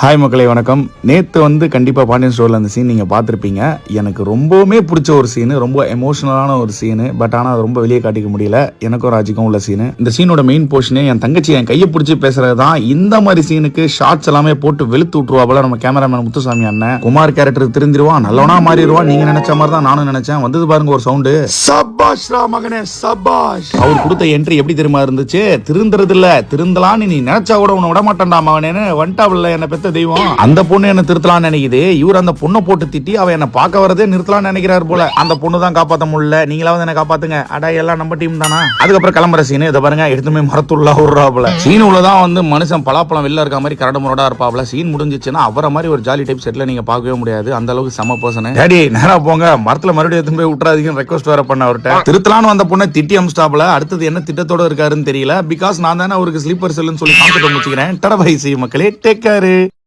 Hi மக்களே வணக்கம். நேற்று கண்டிப்பாக பாண்டியன் ஸ்டோரில் அந்த சீன் நீங்கள் பார்த்துருப்பீங்க. எனக்கு ரொம்பவுமே பிடிச்ச ஒரு சீனு, ரொம்ப எமோஷனலான ஒரு சீனு. பட் ஆனால் அது ரொம்ப வெளியே காட்டிக்க முடியல. எனக்கும் ராஜிக்கும் உள்ள சீனு. இந்த சீனோட மெயின் போர்ஷனே என் தங்கச்சி என் கையை பிடிச்சி பேசுறது தான். இந்த மாதிரி சீனுக்கு ஷார்ட்ஸ் எல்லாமே போட்டு வெளுத்து விட்டுருவாப்புல நம்ம கேமராமேன் முத்துசாமி அண்ணன். குமார் கேரக்டர் திருந்திருவான், நல்லவனா மாறிடுவான். நீங்க நினைச்ச மாதிரி தான் நானும் நினைச்சேன். வந்தது பாருங்க ஒரு சவுண்டு, சபாஷ் மகனே சபாஷ். அவர் கொடுத்த என்ட்ரி எப்படி தெரியுமா இருந்துச்சு? திருந்துறது இல்ல, திருந்தலான்னு நீ நினைச்சா கூட உன்னை விட மாட்டேன்டா மகனேன்னு வந்துட்டாவில்ல என்ன பெத்த தெய்வம். அந்த பொண்ணு என்ன திருத்தலாம்னு நினைக்குது. இவர் அந்த பொண்ணை போட்டு திட்டி அவ என்ன பார்க்க வரதே நிறுத்தலாம்னு நினைக்கிறாரு போல. அந்த பொண்ணு தான் காப்பாத்த முடியல. நீங்களாவது என்ன காப்பாத்துங்க. அடா எல்லாம் நம்ம டீம் தானா. அதுக்கப்புறம் கிளம்புற சீனு இதை பாருங்க, எடுத்துமே மரத்துள்ள விடுறாப்புல. சீன் உள்ளதான் மனுஷன் பலாப்பழம் வெளில இருக்க மாதிரி கரடு முரடா இருப்பாப்ல. சீன் முடிஞ்சிச்சுன்னா அவரை மாதிரி ஒரு ஜாலி டைப் செட்ல நீங்க பார்க்கவே முடியாது. அந்த அளவுக்கு செம பர்சன். டேடி நேரா போங்க, மரத்துல மறுபடியும் எடுத்து போய் விட்டுறாதீங்கன்னு ரெக்வஸ்ட் வேற பண்ண அவர்கிட்ட. திருத்தலான்னு வந்த பொண்ணை திட்டி அமிச்சிட்டாப்ல. அடுத்தது என்ன திட்டத்தோட இருக்காருன்னு தெரியல. பிகாஸ் நான் தானே அவருக்கு ஸ்லீப்பர் செல்லுன்னு சொல்லி கான்செப்ட் முடிச்சுக்கிறேன். டடபை செய்யும் மக்களே, டேக் கேர்.